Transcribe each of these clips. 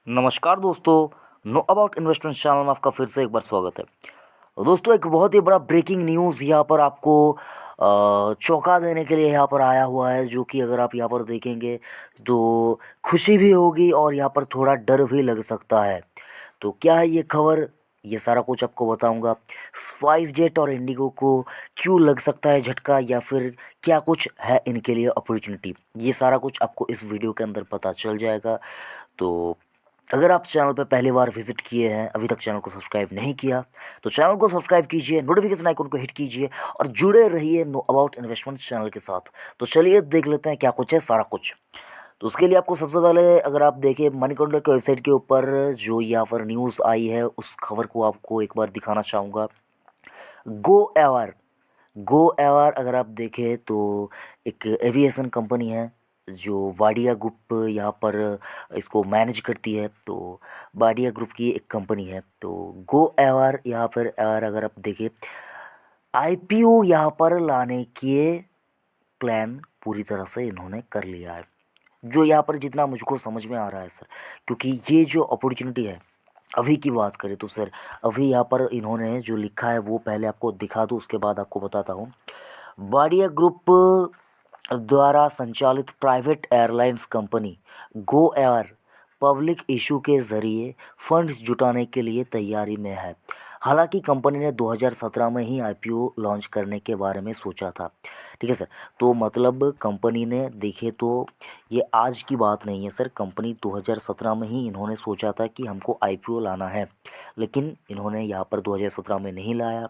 नमस्कार दोस्तों। Know about investment channel में आपका फिर से एक बार स्वागत है। दोस्तों, एक बहुत ही बड़ा ब्रेकिंग न्यूज़ यहाँ पर आपको चौंका देने के लिए यहाँ पर आया हुआ है, जो कि अगर आप यहाँ पर देखेंगे तो खुशी भी होगी और यहाँ पर थोड़ा डर भी लग सकता है। तो क्या है ये खबर, ये सारा कुछ आपको बताऊंगा। स्पाइस जेट और इंडिगो को क्यों लग सकता है झटका, या फिर क्या कुछ है इनके लिए अपॉर्चुनिटी, ये सारा कुछ आपको इस वीडियो के अंदर पता चल जाएगा। तो अगर आप चैनल पर पहली बार विजिट किए हैं, अभी तक चैनल को सब्सक्राइब नहीं किया, तो चैनल को सब्सक्राइब कीजिए, नोटिफिकेशन आइकन को हिट कीजिए और जुड़े रहिए नो अबाउट इन्वेस्टमेंट चैनल के साथ। तो चलिए देख लेते हैं क्या कुछ है सारा कुछ। तो उसके लिए आपको सबसे पहले, अगर आप देखें मनीकॉन्डर के वेबसाइट के ऊपर जो यहाँ पर न्यूज़ आई है, उस खबर को आपको एक बार दिखाना चाहूँगा। गो एवर, गो एवर अगर आप देखें तो एक एविएशन कंपनी है जो वाडिया ग्रुप यहाँ पर इसको मैनेज करती है। तो वाडिया ग्रुप की एक कंपनी है। तो गो एवर यहाँ पर एवर अगर आप देखें, आईपीओ यहाँ पर लाने के प्लान पूरी तरह से इन्होंने कर लिया है, जो यहाँ पर जितना मुझको समझ में आ रहा है सर। क्योंकि ये जो अपॉर्चुनिटी है, अभी की बात करें तो सर, अभी यहाँ पर इन्होंने जो लिखा है वो पहले आपको दिखा दूँ, उसके बाद आपको बताता हूँ। वाडिया ग्रुप द्वारा संचालित private airlines company Go Air public issue के जरिए फंड्स जुटाने के लिए तैयारी में है। हालांकि कंपनी ने 2017 में ही आईपीओ लॉन्च करने के बारे में सोचा था। ठीक है सर। तो मतलब कंपनी ने देखे तो ये आज की बात नहीं है सर, कंपनी 2017 में ही इन्होंने सोचा था कि हमको आईपीओ लाना है, लेकिन इन्होंने यहाँ पर 2017 में नहीं लाया।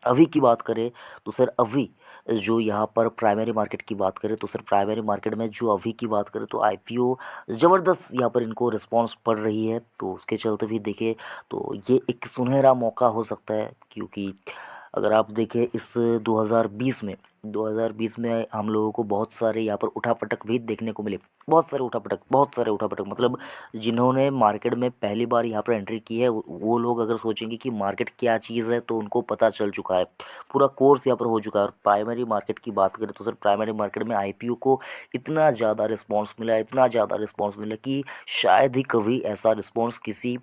अभी की बात करें तो सर, अभी जो यहाँ पर प्राइमरी मार्केट की बात करें तो सर, प्राइमरी मार्केट में जो अभी की बात करें तो आईपीओ ज़बरदस्त यहाँ पर इनको रिस्पांस पड़ रही है। तो उसके चलते भी देखें तो ये एक सुनहरा मौका हो सकता है। क्योंकि अगर आप देखें इस 2020 में हम लोगों को बहुत सारे यहाँ पर उठापटक भी देखने को मिले। बहुत सारे उठापटक मतलब जिन्होंने मार्केट में पहली बार यहाँ पर एंट्री की है, वो लोग अगर सोचेंगे कि मार्केट क्या चीज़ है तो उनको पता चल चुका है, पूरा कोर्स यहाँ पर हो चुका है। और प्राइमरी मार्केट की बात करें तो सर, प्राइमरी मार्केट में आईपीओ को इतना ज़्यादा रिस्पांस मिला, इतना ज़्यादा रिस्पांस मिला कि शायद ही कभी ऐसा रिस्पांस किसी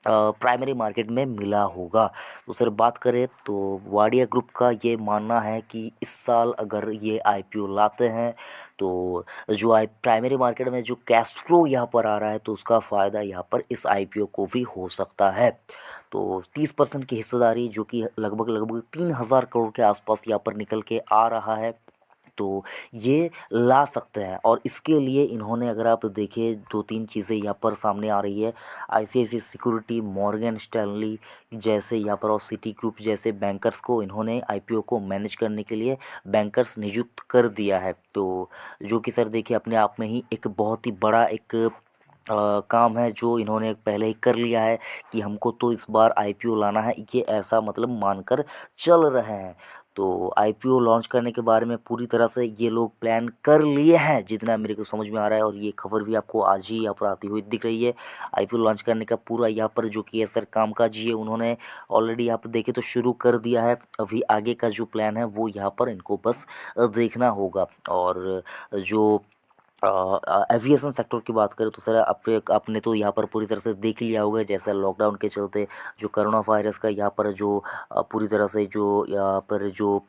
प्राइमरी मार्केट में मिला होगा। तो सर बात करें तो वाडिया ग्रुप का ये मानना है कि इस साल अगर ये आईपीओ लाते हैं तो जो आई प्राइमरी मार्केट में जो कैश फ्लो यहाँ पर आ रहा है, तो उसका फ़ायदा यहाँ पर इस आईपीओ को भी हो सकता है। तो 30% की हिस्सेदारी, जो कि लगभग लगभग 3,000 करोड़ के आसपास यहाँ पर निकल के आ रहा है, तो ये ला सकते हैं। और इसके लिए इन्होंने, अगर आप देखें, दो तीन चीज़ें यहाँ पर सामने आ रही है। आईसीआईसीआई सिक्योरिटी, मॉर्गन स्टैनली जैसे यहाँ पर और सिटी ग्रुप जैसे बैंकर्स को इन्होंने आईपीओ को मैनेज करने के लिए बैंकर्स नियुक्त कर दिया है। तो जो कि सर देखिए, अपने आप में ही एक बहुत ही बड़ा एक काम है जो इन्होंने पहले ही कर लिया है कि हमको तो इस बार आईपीओ लाना है, ये ऐसा मतलब मानकर चल रहे हैं। तो आईपीओ लॉन्च करने के बारे में पूरी तरह से ये लोग प्लान कर लिए हैं, जितना मेरे को समझ में आ रहा है। और ये खबर भी आपको आज ही यहाँ पर आती हुई दिख रही है। आईपीओ लॉन्च करने का पूरा यहाँ पर जो कि है सर, कामकाज ये उन्होंने ऑलरेडी यहाँ पर देखे तो शुरू कर दिया है। अभी आगे का जो प्लान है वो यहाँ पर इनको बस देखना होगा। और जो एविएशन सेक्टर की बात करें तो सर, आपने तो यहाँ पर पूरी तरह से देख लिया होगा, जैसा लॉकडाउन के चलते जो कोरोना वायरस का यहाँ पर जो पूरी तरह से जो यहाँ पर जो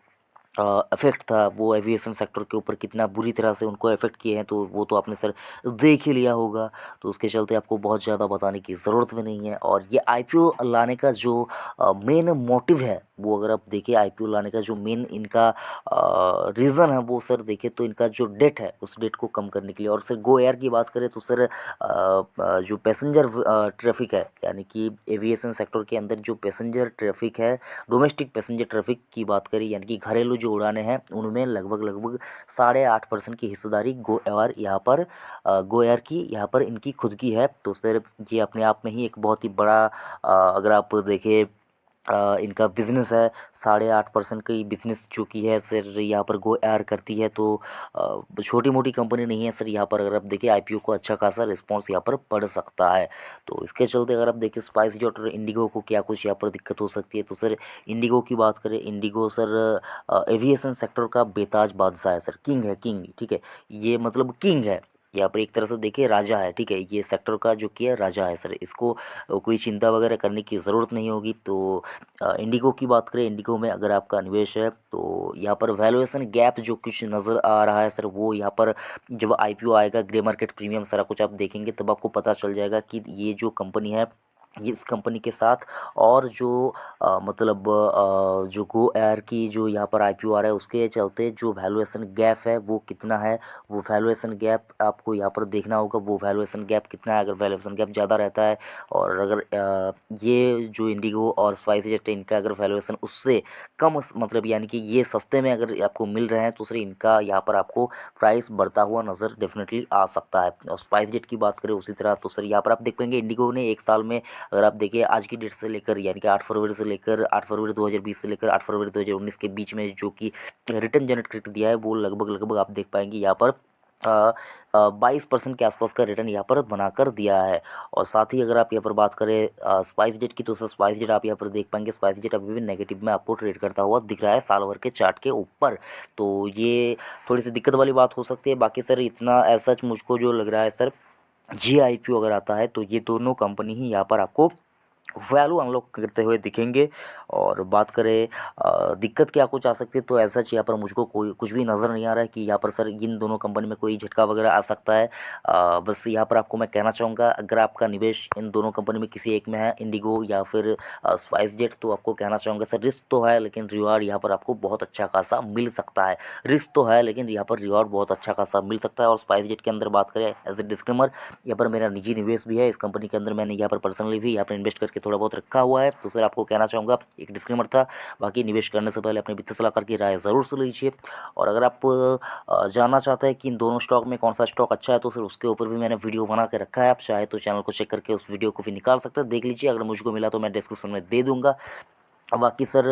इफ़ेक्ट था, वो एविएशन सेक्टर के ऊपर कितना बुरी तरह से उनको इफ़ेक्ट किए हैं, तो वो तो आपने सर देख ही लिया होगा। तो उसके चलते आपको बहुत ज़्यादा बताने की ज़रूरत भी नहीं है। और ये आईपीओ लाने का जो मेन मोटिव है, वो अगर आप देखिए, आईपीओ लाने का जो मेन इनका रीज़न है, वो सर देखिए तो इनका जो डेट है, उस डेट को कम करने के लिए। और सर गो एयर की बात करें तो सर, जो पैसेंजर ट्रैफिक है, यानी कि एविएशन सेक्टर के अंदर जो पैसेंजर ट्रैफिक है, डोमेस्टिक पैसेंजर ट्रैफिक की बात करें, यानी कि घरेलू जो उड़ानें हैं, उनमें लगभग लगभग 8.5% की हिस्सेदारी गो एयर यहाँ पर गो एयर की यहाँ पर इनकी खुद की है। तो सर ये अपने आप में ही एक बहुत ही बड़ा, अगर आप देखें, इनका बिज़नेस है। 8.5% की बिज़नेस जो कि है सर, यहाँ पर गो एयर करती है। तो छोटी मोटी कंपनी नहीं है सर। यहाँ पर अगर आप देखें, आईपीओ को अच्छा खासा रिस्पांस यहाँ पर पड़ सकता है। तो इसके चलते अगर आप देखें, स्पाइस जेट और इंडिगो को क्या कुछ यहाँ पर दिक्कत हो सकती है, तो सर इंडिगो की बात करें, इंडिगो सर एविएशन सेक्टर का बेताज बादशाह है सर, किंग है, किंग। ठीक है, ये मतलब किंग है। यहाँ पर एक तरह से देखिए राजा है, ठीक है, ये सेक्टर का जो कि है राजा है सर, इसको कोई चिंता वगैरह करने की ज़रूरत नहीं होगी। तो इंडिगो की बात करें, इंडिगो में अगर आपका निवेश है तो यहाँ पर वैल्यूएशन गैप जो कुछ नज़र आ रहा है सर, वो यहाँ पर जब आईपीओ आएगा, ग्रे मार्केट प्रीमियम सारा कुछ आप देखेंगे तब आपको पता चल जाएगा कि ये जो कंपनी है, ये इस कंपनी के साथ और जो मतलब जो गो एयर की जो यहाँ पर आईपीओ आ रहा है उसके चलते जो वैल्यूएशन गैप है वो कितना है, वो वैल्यूएशन गैप आपको यहाँ पर देखना होगा। वो वैल्यूएशन गैप कितना है, अगर वैल्यूएशन गैप ज़्यादा रहता है और अगर ये जो इंडिगो और स्पाइसजेट है इनका अगर वैल्यूएशन उससे कम मतलब यानी कि ये सस्ते में अगर आपको मिल रहे हैं तो सर इनका यहाँ पर आपको प्राइस बढ़ता हुआ नज़र डेफिनेटली आ सकता है। और स्पाइसजेट की बात करें उसी तरह तो सर यहाँ पर आप देख पाएंगे इंडिगो ने एक साल में, अगर आप देखिए आज की डेट से लेकर यानी कि 8 फरवरी से लेकर 8 फरवरी 2020 से लेकर 8 फरवरी 2019 के बीच में जो कि रिटर्न जनरेट करके दिया है वो लगभग लगभग आप देख पाएंगे यहाँ पर 22% के आसपास का रिटर्न यहाँ पर बनाकर दिया है। और साथ ही अगर आप यहाँ पर बात करें स्पाइस जेट की तो सर स्पाइस जेट आप यहाँ पर देख पाएंगे, स्पाइस जेट अभी भी नेगेटिव में आपको ट्रेड करता हुआ दिख रहा है साल भर के चार्ट के ऊपर। तो ये थोड़ी सी दिक्कत वाली बात हो सकती है। बाकी सर इतना ऐसा मुझको जो लग रहा है सर, जी आईपीओ अगर आता है तो ये दोनों कंपनी ही यहाँ पर आपको वैल्यू अनलॉक करते हुए दिखेंगे। और बात करें दिक्कत क्या कुछ आ सकती है तो ऐसा यहाँ पर मुझको कोई कुछ भी नज़र नहीं आ रहा है कि यहाँ पर सर इन दोनों कंपनी में कोई झटका वगैरह आ सकता है। बस यहाँ पर आपको मैं कहना चाहूँगा अगर आपका निवेश इन दोनों कंपनी में किसी एक में है, इंडिगो या फिर स्पाइस जेट, तो आपको कहना चाहूँगा सर रिस्क तो है लेकिन रिवार्ड यहाँ पर आपको बहुत अच्छा खासा मिल सकता है। रिस्क तो है लेकिन यहाँ पर रिवार्ड बहुत अच्छा खासा मिल सकता है। और स्पाइस जेट के अंदर बात करें एज ए डिस्क्लेमर, यहाँ पर मेरा निजी निवेश भी है इस कंपनी के अंदर, मैंने यहाँ पर पर्सनली भी यहाँ पर इन्वेस्ट करके थोड़ा बहुत रखा हुआ है। तो सर आपको कहना चाहूँगा एक डिस्क्लेमर था, बाकी निवेश करने से पहले अपने वित्तीय सलाहकार की राय ज़रूर से लीजिए। और अगर आप जानना चाहते हैं कि इन दोनों स्टॉक में कौन सा स्टॉक अच्छा है तो सर उसके ऊपर भी मैंने वीडियो बना के रखा है, आप चाहे तो चैनल को चेक करके उस वीडियो को भी निकाल सकते हैं, देख लीजिए। अगर मुझको मिला तो मैं डिस्क्रिप्शन में दे दूंगा। बाकी सर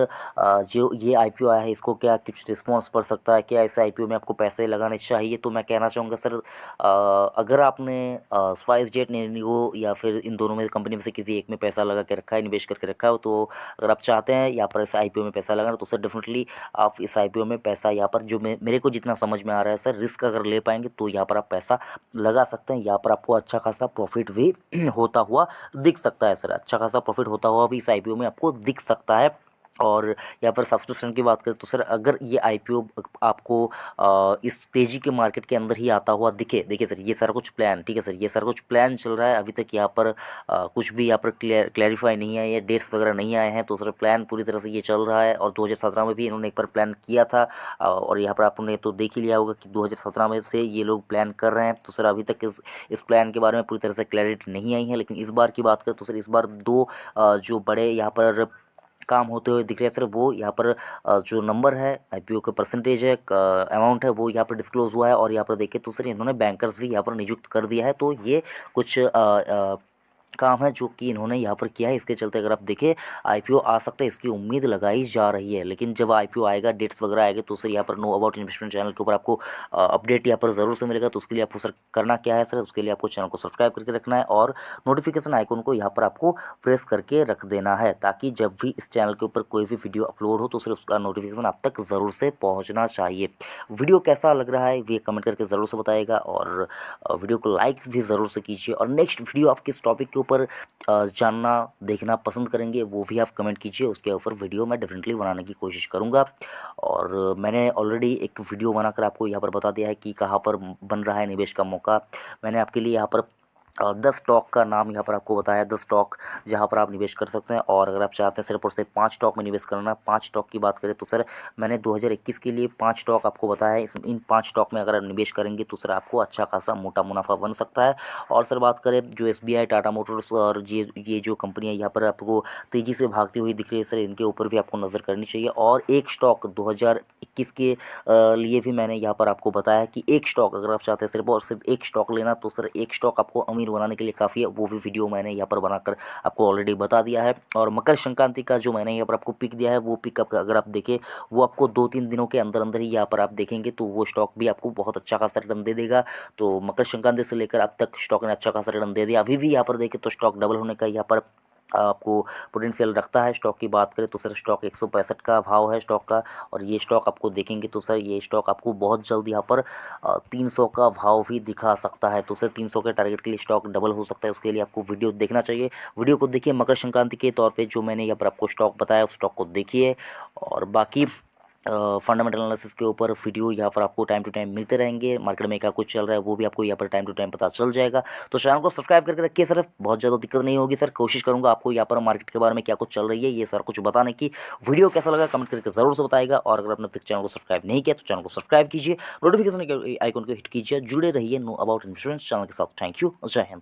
जो ये आईपीओ आया है इसको क्या कुछ रिस्पॉन्स पड़ सकता है, क्या इस आईपीओ में आपको पैसे लगाने चाहिए, तो मैं कहना चाहूँगा सर अगर आपने स्पाइस जेट, इंडिगो या फिर इन दोनों में कंपनी में से किसी एक में पैसा लगा के रखा है, निवेश करके रखा है, तो अगर आप चाहते हैं यहाँ पर इस आईपीओ में पैसा लगाना तो सर डेफिनेटली आप इस आईपीओ में पैसा यहाँ पर जो मेरे को जितना समझ में आ रहा है सर, रिस्क अगर ले पाएंगे तो यहाँ पर आप पैसा लगा सकते हैं। यहाँ पर आपको अच्छा खासा प्रॉफिट भी होता हुआ दिख सकता है सर, अच्छा खासा प्रॉफिट होता हुआ भी इस आईपीओ में आपको दिख सकता है। और यहाँ पर सब्सक्रिप्शन की बात करें तो सर अगर ये आईपीओ आपको इस तेज़ी के मार्केट के अंदर ही आता हुआ दिखे, देखिए सर ये सारा कुछ प्लान, ठीक है सर, ये सारा कुछ प्लान चल रहा है अभी तक, यहाँ पर कुछ भी यहाँ पर क्लैरिफाई नहीं है, ये डेट्स वगैरह नहीं आए हैं, तो सर प्लान पूरी तरह से ये चल रहा है। और 2017 में भी इन्होंने एक बार प्लान किया था और यहाँ पर आपने तो देख ही लिया होगा कि 2017 में से ये लोग प्लान कर रहे हैं। तो सर अभी तक इस प्लान के बारे में पूरी तरह से क्लैरिटी नहीं आई है। लेकिन इस बार की बात करें तो सर इस बार दो जो बड़े यहाँ पर काम होते हुए दिख रहे हैं सर, वो यहाँ पर जो नंबर है आईपीओ का परसेंटेज है, अमाउंट है, वो यहाँ पर डिस्क्लोज हुआ है। और यहाँ पर देखिए तो सर इन्होंने बैंकर्स भी यहाँ पर नियुक्त कर दिया है। तो ये कुछ काम है जो कि इन्होंने यहाँ पर किया है, इसके चलते अगर आप देखें आईपीओ आ सकता है, इसकी उम्मीद लगाई जा रही है। लेकिन जब आईपीओ आएगा, डेट्स वगैरह आएगा, तो सर यहाँ पर नो अबाउट इन्वेस्टमेंट चैनल के ऊपर आपको अपडेट यहाँ पर ज़रूर से मिलेगा। तो उसके लिए आपको सर करना क्या है सर, उसके लिए आपको चैनल को सब्सक्राइब करके रखना है और नोटिफिकेशन आइकन को यहाँ पर आपको प्रेस करके रख देना है, ताकि जब भी इस चैनल के ऊपर कोई भी वीडियो अपलोड हो तो सर उसका नोटिफिकेशन आप तक ज़रूर से पहुँचना चाहिए। वीडियो कैसा लग रहा है ये कमेंट करके ज़रूर से बताइएगा और वीडियो को लाइक भी ज़रूर से कीजिए। और नेक्स्ट वीडियो आप किस टॉपिक के ऊपर जानना देखना पसंद करेंगे वो भी आप कमेंट कीजिए, उसके ऊपर वीडियो मैं डेफिनेटली बनाने की कोशिश करूँगा। और मैंने ऑलरेडी एक वीडियो बनाकर आपको यहाँ पर बता दिया है कि कहाँ पर बन रहा है निवेश का मौका। मैंने आपके लिए यहाँ पर 10 स्टॉक का नाम यहाँ पर आपको बताया, 10 स्टॉक जहाँ पर आप निवेश कर सकते हैं। और अगर आप चाहते हैं सिर्फ और सिर्फ 5 स्टॉक में निवेश करना, 5 स्टॉक की बात करें तो सर मैंने 2021 के लिए 5 स्टॉक आपको बताया है। इन 5 स्टॉक में अगर आप निवेश करेंगे तो सर आपको अच्छा खासा मोटा मुनाफा बन सकता है। और सर बात करें जो एसबीआई, टाटा मोटर्स और ये जो कंपनियाँ यहाँ पर आपको तेज़ी से भागती हुई दिख रही है सर, इनके ऊपर भी आपको नज़र करनी चाहिए। और एक स्टॉक 2021 के लिए भी मैंने यहाँ पर आपको बताया कि एक स्टॉक अगर आप चाहते हैं सिर्फ और सिर्फ एक स्टॉक लेना तो सर एक स्टॉक आपको अमीर बनाने के लिए काफ़ी है, वो भी वीडियो मैंने यहाँ पर बनाकर आपको ऑलरेडी बता दिया है। और मकर संक्रांति का जो मैंने यहाँ पर आपको पिक दिया है वो पिक अगर आप देखें वो आपको 2-3 दिनों के अंदर अंदर ही यहाँ पर आप देखेंगे तो वो स्टॉक भी आपको बहुत अच्छा खासा रिटर्न दे देगा। तो मकर संक्रांति से लेकर अब तक स्टॉक ने अच्छा खासा रिटर्न दे दिया। अभी भी यहाँ पर देखें तो स्टॉक डबल होने का यहाँ पर आपको पोटेंशियल रखता है। स्टॉक की बात करें तो सर स्टॉक 165 का भाव है स्टॉक का, और ये स्टॉक आपको देखेंगे तो सर ये स्टॉक आपको बहुत जल्द यहाँ पर 300 का भाव भी दिखा सकता है। तो सर 300 के टारगेट के लिए स्टॉक डबल हो सकता है, उसके लिए आपको वीडियो देखना चाहिए। वीडियो को देखिए, मकर संक्रांति के तौर पे जो मैंने यहाँ पर आपको स्टॉक बताया उस स्टॉक को देखिए, और बाकी फंडामेंटल एनालिसिस के ऊपर वीडियो यहाँ पर आपको टाइम टू टाइम मिलते रहेंगे। मार्केट में क्या कुछ चल रहा है वो भी आपको यहाँ पर टाइम टू टाइम पता चल जाएगा। तो चैनल को सब्सक्राइब करके रखिए सर, बहुत ज़्यादा दिक्कत नहीं होगी सर। कोशिश करूँगा आपको यहाँ पर मार्केट के बारे में क्या कुछ चल रही है ये सर कुछ बताने की। वीडियो कैसा लगा कमेंट करके ज़रूर से बताएगा, और अगर आपने अब तक चैनल को सब्सक्राइब नहीं किया तो चैनल को सब्सक्राइब कीजिए, नोटिफिकेशन आइकन को हिट कीजिए, जुड़े रहिए नो अबाउट इंश्योरेंस चैनल के साथ। थैंक यू, जय हिंद।